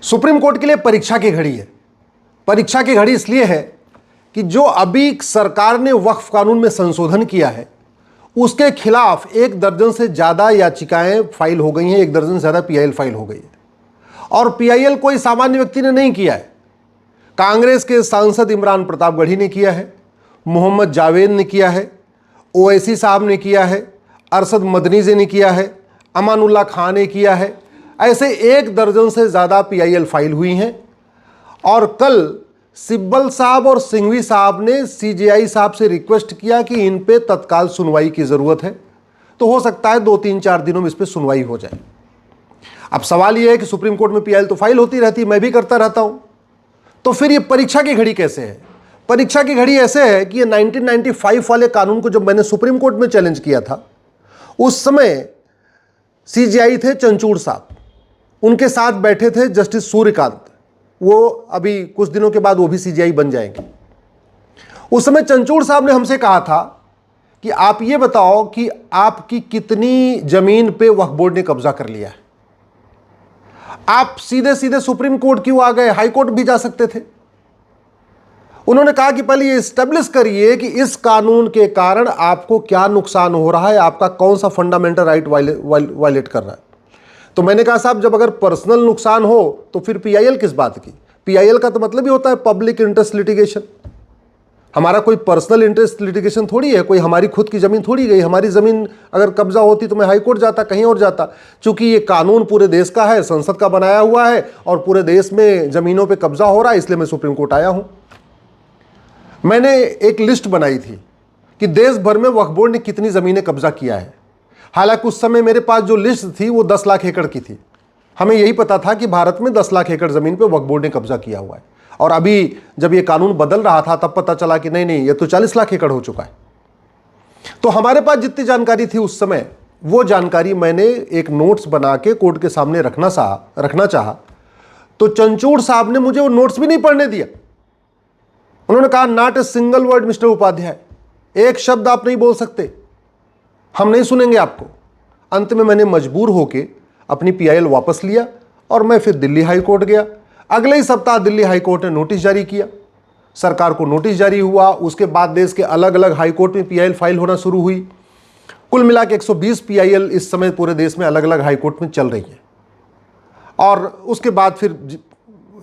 Supreme court के लिए परीक्षा की घड़ी है। परीक्षा की घड़ी इसलिए है कि जो अभी सरकार ने वक्फ कानून में संशोधन किया है उसके खिलाफ 1 दर्जन से ज़्यादा याचिकाएं फाइल हो गई हैं, 1 दर्जन से ज़्यादा पीआईएल फाइल हो गई है। और पीआईएल कोई सामान्य व्यक्ति ने नहीं किया है। कांग्रेस के सांसद इमरान प्रतापगढ़ी ने किया है, मोहम्मद जावेद ने किया है, ओवैसी साहब ने किया है, अरशद मदनी जी ने किया है, अमानुल्लाह खान ने किया है। ऐसे 1 दर्जन से ज़्यादा पीआईएल फाइल हुई हैं। और कल सिब्बल साहब और सिंघवी साहब ने सीजेआई साहब से रिक्वेस्ट किया कि इन पे तत्काल सुनवाई की ज़रूरत है, तो हो सकता है 2-3-4 दिनों में इस पर सुनवाई हो जाए। अब सवाल यह है कि सुप्रीम कोर्ट में पीआईएल तो फाइल होती रहती, मैं भी करता रहता हूं, तो फिर ये परीक्षा की घड़ी कैसे है? परीक्षा की घड़ी ऐसे है कि ये 1995 वाले कानून को जब मैंने सुप्रीम कोर्ट में चैलेंज किया था, उस समय सीजेआई थे चंचूड़ साहब, उनके साथ बैठे थे जस्टिस सूर्यकांत, वो अभी कुछ दिनों के बाद वो भी सीजेआई बन जाएंगे। उस समय चंचूड़ साहब ने हमसे कहा था कि आप ये बताओ कि आपकी कितनी जमीन पे वक्फ बोर्ड ने कब्जा कर लिया है। आप सीधे सीधे सुप्रीम कोर्ट क्यों आ गए? हाई कोर्ट भी जा सकते थे। उन्होंने कहा कि पहले ये एस्टेब्लिश करिए कि इस कानून के कारण आपको क्या नुकसान हो रहा है, आपका कौन सा फंडामेंटल राइट वायलेट कर रहा है। तो मैंने कहा साहब, जब अगर पर्सनल नुकसान हो तो फिर पीआईएल किस बात की? पीआईएल का तो मतलब ही होता है पब्लिक इंटरेस्ट लिटिगेशन। हमारा कोई पर्सनल इंटरेस्ट लिटिगेशन थोड़ी है, कोई हमारी खुद की ज़मीन थोड़ी गई। हमारी ज़मीन अगर कब्जा होती तो मैं हाई कोर्ट जाता, कहीं और जाता। चूंकि ये कानून पूरे देश का है, संसद का बनाया हुआ है और पूरे देश में ज़मीनों पर कब्जा हो रहा है, इसलिए मैं सुप्रीम कोर्ट आया हूँ। मैंने एक लिस्ट बनाई थी कि देश भर में वक्फ बोर्ड ने कितनी ज़मीनें कब्जा किया है। हालांकि उस समय मेरे पास जो लिस्ट थी वो 10 लाख एकड़ की थी। हमें यही पता था कि भारत में 10 लाख एकड़ ज़मीन पे वक्फ बोर्ड ने कब्जा किया हुआ है। और अभी जब ये कानून बदल रहा था तब पता चला कि नहीं, ये तो 40 लाख एकड़ हो चुका है। तो हमारे पास जितनी जानकारी थी उस समय, वो जानकारी मैंने एक नोट्स बना के कोर्ट के सामने रखना चाहा तो चंचूड़ साहब ने मुझे वो नोट्स भी नहीं पढ़ने दिया। उन्होंने कहा, not a single word mister Upadhyay, एक शब्द आप नहीं बोल सकते, हम नहीं सुनेंगे आपको। अंत में मैंने मजबूर होकर अपनी पीआईएल वापस लिया और मैं फिर दिल्ली हाई कोर्ट गया। अगले ही सप्ताह दिल्ली हाई कोर्ट ने नोटिस जारी किया, सरकार को नोटिस जारी हुआ। उसके बाद देश के अलग अलग हाई कोर्ट में पीआईएल फाइल होना शुरू हुई। कुल मिला के 120 पीआईएल इस समय पूरे देश में अलग अलग हाई कोर्ट में चल रही है। और उसके बाद फिर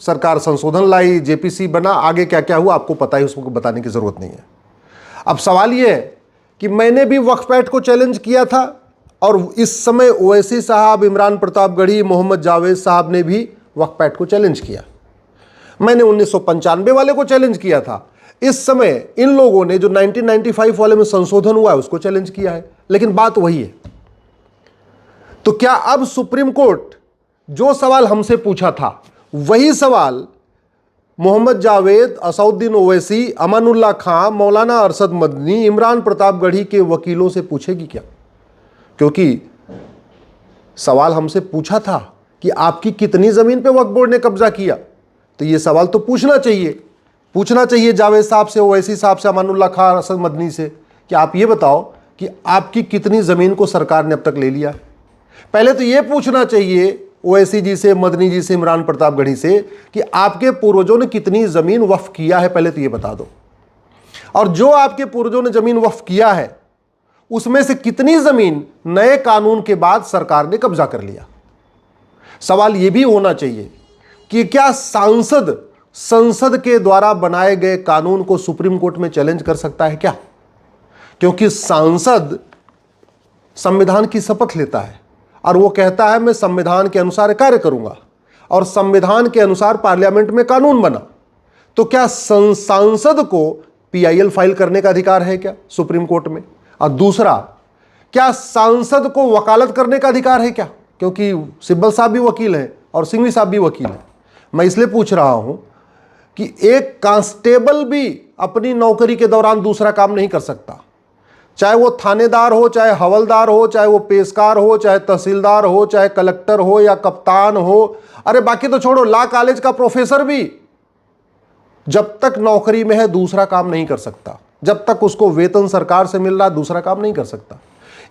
सरकार संशोधन लाई, जेपीसी बना, आगे क्या क्या हुआ आपको पता है, उसको बताने की जरूरत नहीं है। अब सवाल यह है कि मैंने भी वक्फ एक्ट को चैलेंज किया था और इस समय ओवैसी साहब, इमरान प्रतापगढ़ी, मोहम्मद जावेद साहब ने भी वक्फ एक्ट को चैलेंज किया। मैंने 1995 वाले को चैलेंज किया था। इस समय इन लोगों ने जो 1995 वाले में संशोधन हुआ है उसको चैलेंज किया है। लेकिन बात वही है। तो क्या अब सुप्रीम कोर्ट जो सवाल हमसे पूछा था वही सवाल मोहम्मद जावेद, असउद्दीन ओवैसी, अमानुल्लाह खान, मौलाना अरशद मदनी, इमरान प्रतापगढ़ी के वकीलों से पूछेगी क्या? क्योंकि सवाल हमसे पूछा था कि आपकी कितनी ज़मीन पे वक्फ बोर्ड ने कब्जा किया, तो ये सवाल तो पूछना चाहिए जावेद साहब से, ओवैसी साहब से, अमानुल्लाह खान, अरशद मदनी से कि आप ये बताओ कि आपकी कितनी ज़मीन को सरकार ने अब तक ले लिया। पहले तो ये पूछना चाहिए ओवैसी जी से, मदनी जी से, इमरान प्रतापगढ़ी से कि आपके पूर्वजों ने कितनी ज़मीन वक्फ किया है, पहले तो ये बता दो। और जो आपके पूर्वजों ने ज़मीन वक्फ किया है उसमें से कितनी ज़मीन नए कानून के बाद सरकार ने कब्जा कर लिया। सवाल ये भी होना चाहिए कि क्या संसद के द्वारा बनाए गए कानून को सुप्रीम कोर्ट में चैलेंज कर सकता है क्या? क्योंकि सांसद संविधान की शपथ लेता है और वो कहता है मैं संविधान के अनुसार कार्य करूंगा, और संविधान के अनुसार पार्लियामेंट में कानून बना। तो क्या सांसद को पीआईएल फाइल करने का अधिकार है क्या सुप्रीम कोर्ट में? और दूसरा, क्या सांसद को वकालत करने का अधिकार है क्या? क्योंकि सिब्बल साहब भी वकील हैं और सिंघवी साहब भी वकील हैं। मैं इसलिए पूछ रहा हूं कि एक कांस्टेबल भी अपनी नौकरी के दौरान दूसरा काम नहीं कर सकता, चाहे वो थानेदार हो, चाहे हवलदार हो, चाहे वो पेशकार हो, चाहे तहसीलदार हो, चाहे कलेक्टर हो या कप्तान हो। अरे बाकी तो छोड़ो, लॉ कॉलेज का प्रोफेसर भी जब तक नौकरी में है दूसरा काम नहीं कर सकता। जब तक उसको वेतन सरकार से मिल रहा है दूसरा काम नहीं कर सकता।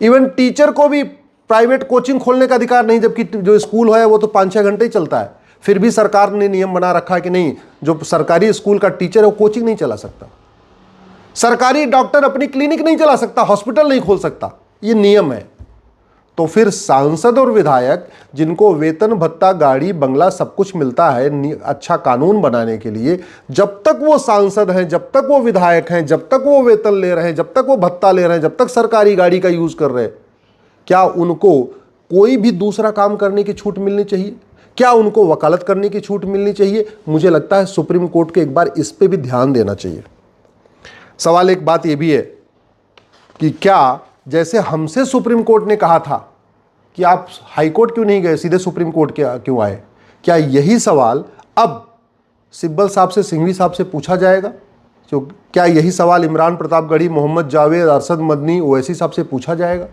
इवन टीचर को भी प्राइवेट कोचिंग खोलने का अधिकार नहीं, जबकि जो स्कूल है वो तो 5-6 घंटे ही चलता है। फिर भी सरकार ने नियम बना रखा है कि नहीं, जो सरकारी स्कूल का टीचर है वो कोचिंग नहीं चला सकता, सरकारी डॉक्टर अपनी क्लिनिक नहीं चला सकता, हॉस्पिटल नहीं खोल सकता, ये नियम है। तो फिर सांसद और विधायक जिनको वेतन भत्ता गाड़ी बंगला सब कुछ मिलता है अच्छा कानून बनाने के लिए, जब तक वो सांसद हैं, जब तक वो विधायक हैं, जब तक वो वेतन ले रहे हैं, जब तक वो भत्ता ले रहे हैं, जब तक सरकारी गाड़ी का यूज कर रहे हैं, क्या उनको कोई भी दूसरा काम करने की छूट मिलनी चाहिए? क्या उनको वकालत करने की छूट मिलनी चाहिए? मुझे लगता है सुप्रीम कोर्ट के एक बार इस पे भी ध्यान देना चाहिए। सवाल एक बात यह भी है कि क्या जैसे हमसे सुप्रीम कोर्ट ने कहा था कि आप हाई कोर्ट क्यों नहीं गए, सीधे सुप्रीम कोर्ट क्यों आए, क्या यही सवाल अब सिब्बल साहब से, सिंघवी साहब से पूछा जाएगा? जो क्या यही सवाल इमरान प्रतापगढ़ी, मोहम्मद जावेद, अरशद मदनी, ओवैसी साहब से पूछा जाएगा?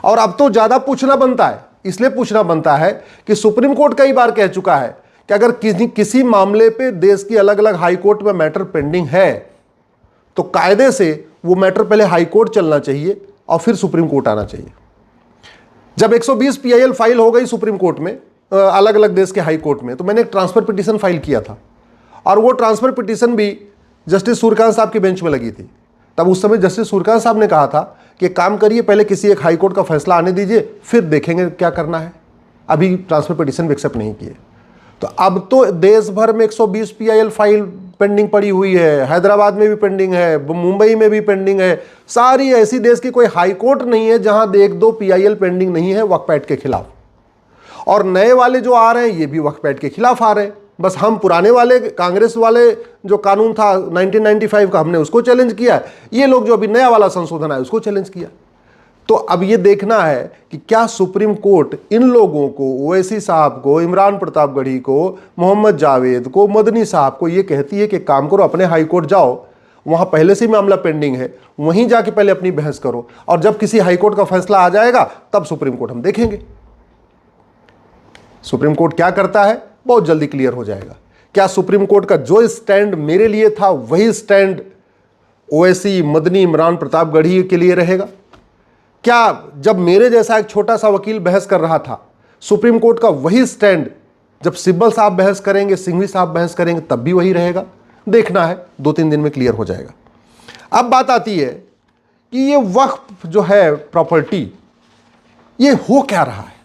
और अब तो ज़्यादा पूछना बनता है, इसलिए पूछना बनता है कि सुप्रीम कोर्ट कई बार कह चुका है कि अगर किसी मामले पे देश की अलग अलग हाई कोर्ट में मैटर पेंडिंग है तो कायदे से वो मैटर पहले हाई कोर्ट चलना चाहिए और फिर सुप्रीम कोर्ट आना चाहिए। जब 120 PIL फाइल हो गई सुप्रीम कोर्ट में, अलग अलग देश के हाई कोर्ट में, तो मैंने एक ट्रांसफर पिटीशन फाइल किया था और वो ट्रांसफर पिटीशन भी जस्टिस सूर्यकांत साहब की बेंच में लगी थी। तब उस समय जस्टिस सूर्यकांत साहब ने कहा था कि काम करिए, पहले किसी एक हाई कोर्ट का फैसला आने दीजिए, फिर देखेंगे क्या करना है। अभी ट्रांसफर पिटीशन भी एक्सेप्ट नहीं किए। तो अब तो देश भर में 120 PIL फाइल पेंडिंग पड़ी हुई है, हैदराबाद में भी पेंडिंग है, मुंबई में भी पेंडिंग है। सारी ऐसी देश की कोई हाई कोर्ट नहीं है जहां 1-2 PIL पेंडिंग नहीं है वक्फ एक्ट के खिलाफ। और नए वाले जो आ रहे हैं ये भी वक्फ एक्ट के खिलाफ आ रहे हैं। बस हम पुराने वाले कांग्रेस वाले जो कानून था 1995 का, हमने उसको चैलेंज किया, ये लोग जो अभी नया वाला संशोधन है उसको चैलेंज किया। तो अब ये देखना है कि क्या सुप्रीम कोर्ट इन लोगों को, ओवैसी साहब को, इमरान प्रतापगढ़ी को, मोहम्मद जावेद को, मदनी साहब को, ये कहती है कि काम करो, अपने हाई कोर्ट जाओ, वहां पहले से ही मामला पेंडिंग है, वहीं जाके पहले अपनी बहस करो, और जब किसी हाई कोर्ट का फैसला आ जाएगा तब सुप्रीम कोर्ट हम देखेंगे। सुप्रीम कोर्ट क्या करता है बहुत जल्दी क्लियर हो जाएगा। क्या सुप्रीम कोर्ट का जो स्टैंड मेरे लिए था वही स्टैंड ओवैसी, मदनी, इमरान प्रतापगढ़ी के लिए रहेगा? क्या जब मेरे जैसा एक छोटा सा वकील बहस कर रहा था, सुप्रीम कोर्ट का वही स्टैंड जब सिब्बल साहब बहस करेंगे, सिंघवी साहब बहस करेंगे, तब भी वही रहेगा? देखना है, 2-3 दिन में क्लियर हो जाएगा। अब बात आती है कि ये वक्फ जो है प्रॉपर्टी, ये हो क्या रहा है?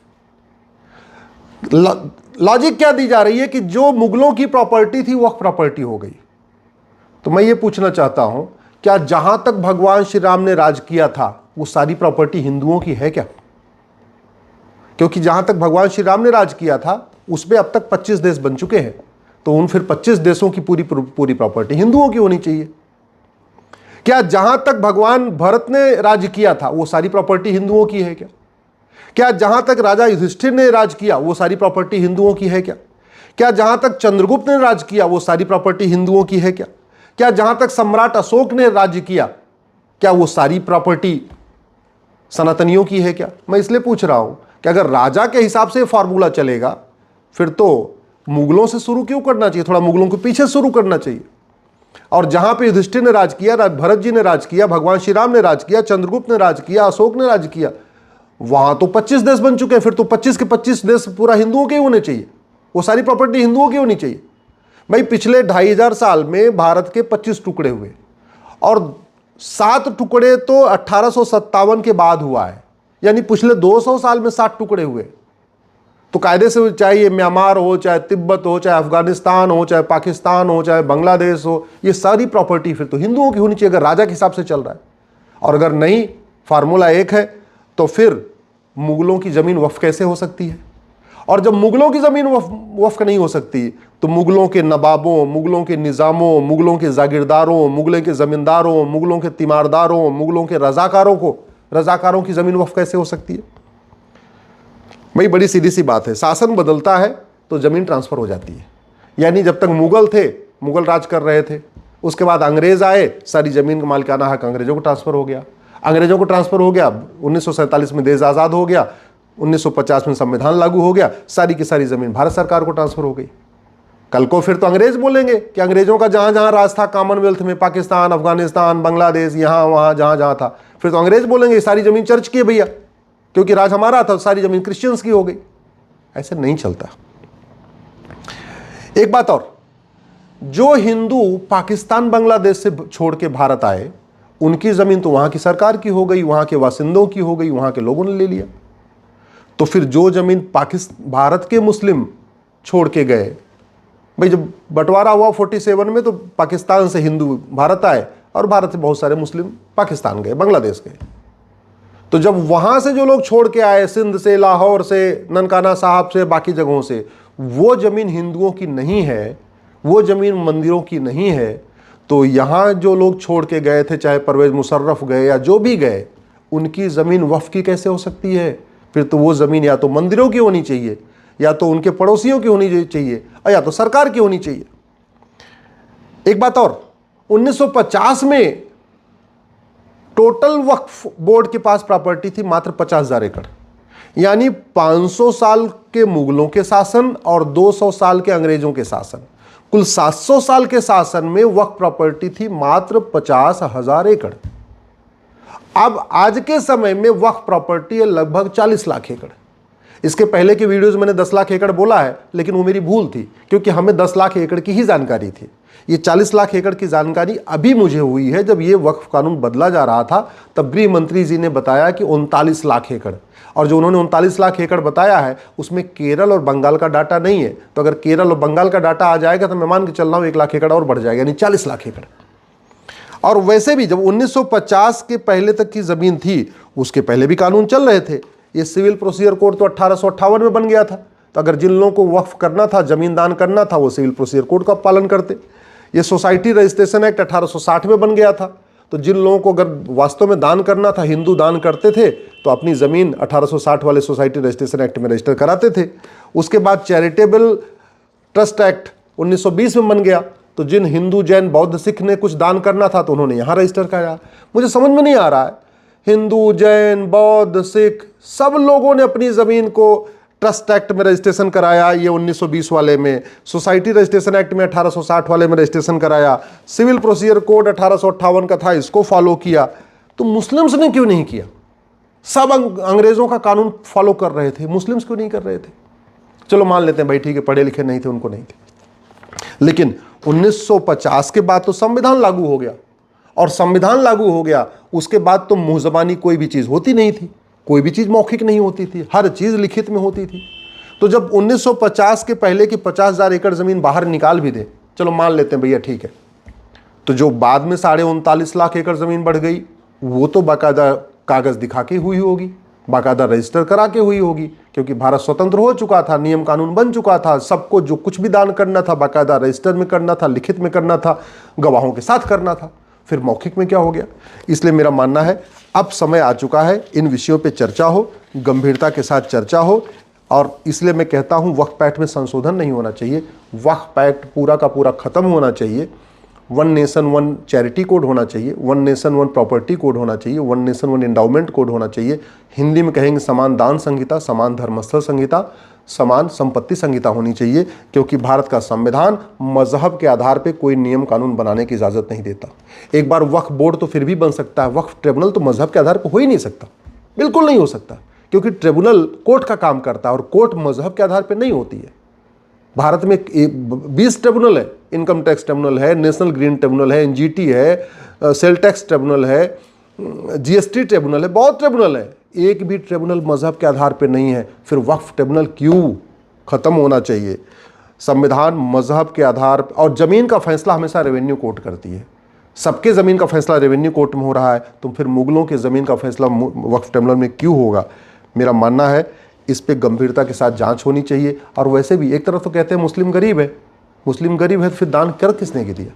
लॉजिक क्या दी जा रही है कि जो मुगलों की प्रॉपर्टी थी वक्फ प्रॉपर्टी हो गई। तो मैं ये पूछना चाहता हूं, क्या जहां तक भगवान श्री राम ने राज किया था वो सारी प्रॉपर्टी हिंदुओं की है क्या? क्योंकि जहां तक भगवान श्री राम ने राज किया था उसमें अब तक 25 देश बन चुके हैं, तो उन फिर 25 देशों की पूरी प्रॉपर्टी हिंदुओं की होनी चाहिए। क्या जहां तक भगवान भरत ने राज किया था वो सारी प्रॉपर्टी हिंदुओं की है क्या? क्या जहां तक राजा युधिष्ठिर ने राज किया वो सारी प्रॉपर्टी हिंदुओं की है क्या? क्या जहां तक चंद्रगुप्त ने राज किया वो सारी प्रॉपर्टी हिंदुओं की है क्या? क्या जहां तक सम्राट अशोक ने राज्य किया क्या वो सारी प्रॉपर्टी सनातनियों की है क्या? मैं इसलिए पूछ रहा हूं कि अगर राजा के हिसाब से फॉर्मूला चलेगा फिर तो मुगलों से शुरू क्यों करना चाहिए, थोड़ा मुगलों के पीछे शुरू करना चाहिए। और जहां पे युधिष्ठिर ने राज किया, भरत जी ने राज किया, भगवान श्री राम ने राज किया, चंद्रगुप्त ने राज किया, अशोक ने राज किया, वहां तो 25 देश बन चुके हैं, फिर तो 25 के 25 देश पूरा हिंदुओं के होने चाहिए, वो सारी प्रॉपर्टी हिंदुओं की होनी चाहिए। भाई पिछले 2500 साल में भारत के 25 टुकड़े हुए और 7 टुकड़े तो 1857 के बाद हुआ है, यानी पिछले 200 साल में 7 टुकड़े हुए। तो कायदे से चाहे ये म्यांमार हो, चाहे तिब्बत हो, चाहे अफगानिस्तान हो, चाहे पाकिस्तान हो, चाहे बांग्लादेश हो, ये सारी प्रॉपर्टी फिर तो हिंदुओं की होनी चाहिए अगर राजा के हिसाब से चल रहा है। और अगर नहीं, फार्मूला एक है, तो फिर मुगलों की जमीन वक्फ कैसे हो सकती है? और जब मुगलों की जमीन वक्फ नहीं हो सकती तो मुगलों के नवाबों, मुगलों के निज़ामों, मुगलों के जागीरदारों, मुगलों के जमींदारों, मुगलों के तीमारदारों, मुगलों के रजाकारों की जमीन वक्फ कैसे हो सकती है? भाई बड़ी सीधी सी बात है, शासन बदलता है तो जमीन ट्रांसफर हो जाती है। यानी जब तक मुगल थे, मुगल राज कर रहे थे, उसके बाद अंग्रेज आए, सारी जमीन का मालिकाना हक अंग्रेजों को ट्रांसफर हो गया। 1947 में देश आज़ाद हो गया, 1950 में संविधान लागू हो गया, सारी की सारी जमीन भारत सरकार को ट्रांसफर हो गई। कल को फिर तो अंग्रेज बोलेंगे कि अंग्रेजों का जहां जहां राज था कॉमनवेल्थ में, पाकिस्तान, अफगानिस्तान, बांग्लादेश, यहां वहां जहां जहां था, फिर तो अंग्रेज बोलेंगे सारी जमीन चर्च की है भैया, क्योंकि राज हमारा था, सारी जमीन क्रिश्चियंस की हो गई। ऐसे नहीं चलता। एक बात और, जो हिंदू पाकिस्तान बांग्लादेश से छोड़ के भारत आए, उनकी जमीन तो वहां की सरकार की हो गई, वहां के वासिंदों की हो गई, वहां के लोगों ने ले लिया। तो फिर जो जमीन भारत के मुस्लिम छोड़ के गए, भाई जब बंटवारा हुआ 47 में, तो पाकिस्तान से हिंदू भारत आए और भारत से बहुत सारे मुस्लिम पाकिस्तान गए, बांग्लादेश गए। तो जब वहां से जो लोग छोड़ के आए, सिंध से, लाहौर से, ननकाना साहब से, बाकी जगहों से, वो जमीन हिंदुओं की नहीं है, वो जमीन मंदिरों की नहीं है, तो यहां जो लोग छोड़ के गए थे, चाहे परवेज मुशर्रफ गए या जो भी गए, उनकी जमीन वक्फ की कैसे हो सकती है? फिर तो वो जमीन या तो मंदिरों की होनी चाहिए, या तो उनके पड़ोसियों की होनी चाहिए, या तो सरकार की होनी चाहिए। एक बात और, 1950 में टोटल वक्फ बोर्ड के पास प्रॉपर्टी थी मात्र 50,000 एकड़, यानी 500 साल के मुगलों के शासन और 200 साल के अंग्रेजों के शासन, कुल 700 साल के शासन में वक्फ प्रॉपर्टी थी मात्र 50,000 एकड़। अब आज के समय में वक्फ प्रॉपर्टी है लगभग 40 लाख एकड़। इसके पहले के वीडियोस मैंने 10 लाख एकड़ बोला है, लेकिन वो मेरी भूल थी, क्योंकि हमें 10 लाख एकड़ की ही जानकारी थी। ये 40 लाख एकड़ की जानकारी अभी मुझे हुई है, जब ये वक्फ कानून बदला जा रहा था, तब गृह मंत्री जी ने बताया कि 39 लाख एकड़, और जो उन्होंने 39 लाख एकड़ बताया है, उसमें केरल और बंगाल का डाटा नहीं है। तो अगर केरल और बंगाल का डाटा आ जाएगा तो मैं मान के चल रहा हूँ 1 लाख एकड़ और बढ़ जाएगा, यानी 40 लाख एकड़। और वैसे भी जब 1950 के पहले तक की जमीन थी, उसके पहले भी कानून चल रहे थे। ये सिविल प्रोसीजर कोड तो 1858 में बन गया था, तो अगर जिन लोगों को वक्फ करना था, जमीन दान करना था, वो सिविल प्रोसीजर कोड का पालन करते। ये सोसाइटी रजिस्ट्रेशन एक्ट 1860 में बन गया था, तो जिन लोगों को अगर वास्तव में दान करना था, हिंदू दान करते थे, तो अपनी ज़मीन 1860 वाले सोसाइटी रजिस्ट्रेशन एक्ट में रजिस्टर कराते थे। उसके बाद चैरिटेबल ट्रस्ट एक्ट 1920 में बन गया, तो जिन हिंदू, जैन, बौद्ध, सिख ने कुछ दान करना था, तो उन्होंने यहाँ रजिस्टर कराया। मुझे समझ में नहीं आ रहा है, हिंदू, जैन, बौद्ध, सिख सब लोगों ने अपनी ज़मीन को ट्रस्ट एक्ट में रजिस्ट्रेशन कराया, ये 1920 वाले में, सोसाइटी रजिस्ट्रेशन एक्ट में 1860 वाले में रजिस्ट्रेशन कराया, सिविल प्रोसीजर कोड 1858 का था, इसको फॉलो किया। तो मुस्लिम्स ने क्यों नहीं किया? सब अंग्रेज़ों का कानून फॉलो कर रहे थे, मुस्लिम्स क्यों नहीं कर रहे थे? चलो मान लेते हैं भाई, ठीक है, पढ़े लिखे नहीं थे, उनको नहीं थे। लेकिन 1950 के बाद तो संविधान लागू हो गया, और संविधान लागू हो गया उसके बाद तो मुंह ज़बानी कोई भी चीज़ होती नहीं थी, कोई भी चीज़ मौखिक नहीं होती थी, हर चीज़ लिखित में होती थी। तो जब 1950 के पहले की 50,000 एकड़ ज़मीन बाहर निकाल भी दे, चलो मान लेते हैं भैया ठीक है, तो जो बाद में 39.5 लाख एकड़ ज़मीन बढ़ गई, वो तो बाकायदा कागज़ दिखा के हुई होगी, बाकायदा रजिस्टर करा के हुई होगी, क्योंकि भारत स्वतंत्र हो चुका था, नियम कानून बन चुका था, सबको जो कुछ भी दान करना था बाकायदा रजिस्टर में करना था, लिखित में करना था, गवाहों के साथ करना था। फिर मौखिक में क्या हो गया? इसलिए मेरा मानना है अब समय आ चुका है, इन विषयों पे चर्चा हो, गंभीरता के साथ चर्चा हो। और इसलिए मैं कहता हूँ वक्फ एक्ट में संशोधन नहीं होना चाहिए, वक्फ एक्ट पूरा का पूरा ख़त्म होना चाहिए। 1 नेशन 1 चैरिटी कोड होना चाहिए, 1 नेशन 1 प्रॉपर्टी कोड होना चाहिए, 1 नेशन 1 एंडाउमेंट कोड होना चाहिए। हिंदी में कहेंगे समान दान संहिता, समान धर्मस्थल संहिता, समान संपत्ति संहिता होनी चाहिए, क्योंकि भारत का संविधान मजहब के आधार पर कोई नियम कानून बनाने की इजाज़त नहीं देता। एक बार वक्फ बोर्ड तो फिर भी बन सकता है, वक्फ ट्रिब्यूनल तो मजहब के आधार पर हो ही नहीं सकता, बिल्कुल नहीं हो सकता, क्योंकि ट्रिब्यूनल कोर्ट का काम करता है और कोर्ट मजहब के आधार पर नहीं होती है। भारत में 20 ट्रिब्यूनल है, इनकम टैक्स ट्रिब्यूनल है, नेशनल ग्रीन ट्रिब्यूनल है, एनजीटी है, सेल टैक्स ट्रिब्यूनल है, जीएसटी ट्रिब्यूनल है, बहुत ट्रिब्यूनल है, एक भी ट्रिब्यूनल मजहब के आधार पर नहीं है। फिर वक्फ ट्रिब्यूनल क्यों? खत्म होना चाहिए। संविधान मजहब के आधार पर, और ज़मीन का फैसला हमेशा रेवेन्यू कोर्ट करती है, सबके ज़मीन का फैसला रेवेन्यू कोर्ट में हो रहा है, तो फिर मुगलों के ज़मीन का फैसला वक्फ ट्रिब्यूनल में क्यों होगा? मेरा मानना है इस पे गंभीरता के साथ जांच होनी चाहिए। और वैसे भी एक तरफ तो कहते हैं मुस्लिम गरीब है, मुस्लिम गरीब है तो फिर दान कर किसने के दिया?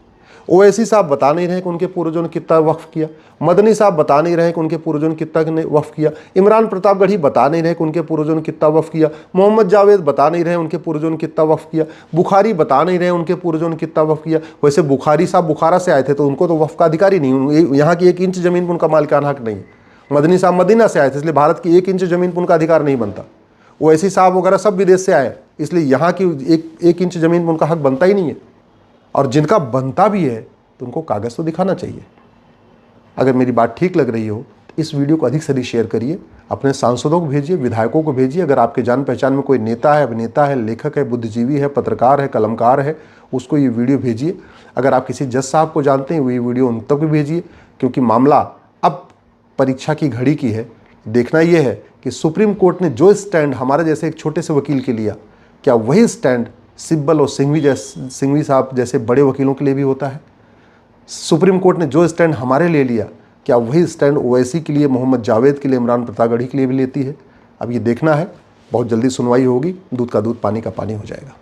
ओवैसी साहब बता नहीं रहे कि उनके पूर्वजों ने कितना वक्फ किया, मदनी साहब बता नहीं रहे कि उनके पूर्वजों ने कितना वक्फ किया, इमरान प्रतापगढ़ी बता नहीं रहे कि उनके पूर्वजों ने कितना वक्फ किया, मोहम्मद जावेद बता नहीं रहे उनके पूर्वजों ने कितना वक्फ किया, बुखारी बता नहीं रहे उनके पूर्वजों ने कितना वक्फ किया। वैसे बुखारी साहब बुखारा से आए थे, तो उनको तो वक्फ का अधिकार ही नहीं, यहाँ की 1 इंच ज़मीन पर उनका मालिकाना हक नहीं। मदनी साहब मदीना से आए थे, इसलिए भारत की 1 इंच ज़मीन पर उनका अधिकार नहीं बनता। ओवैसी साहब वगैरह सब विदेश से आए, इसलिए यहाँ की एक इंच ज़मीन पर उनका हक बनता ही नहीं है। और जिनका बनता भी है तो उनको कागज़ तो दिखाना चाहिए। अगर मेरी बात ठीक लग रही हो तो इस वीडियो को अधिक से अधिक शेयर करिए, अपने सांसदों को भेजिए, विधायकों को भेजिए। अगर आपके जान पहचान में कोई नेता है, अभिनेता है, लेखक है, बुद्धिजीवी है, पत्रकार है, कलमकार है, उसको ये वीडियो भेजिए। अगर आप किसी जज साहब को जानते हैं, वो ये वीडियो उन तक भी भेजिए, क्योंकि मामला अब परीक्षा की घड़ी की है। देखना यह है कि सुप्रीम कोर्ट ने जो स्टैंड हमारे जैसे एक छोटे से वकील के लिया, क्या वही स्टैंड सिब्बल और सिंघवी साहब जैसे बड़े वकीलों के लिए भी होता है? सुप्रीम कोर्ट ने जो स्टैंड हमारे लिए लिया, क्या वही स्टैंड ओवैसी के लिए, मोहम्मद जावेद के लिए, इमरान प्रतापगढ़ी के लिए भी लेती है? अब ये देखना है। बहुत जल्दी सुनवाई होगी, दूध का दूध पानी का पानी हो जाएगा।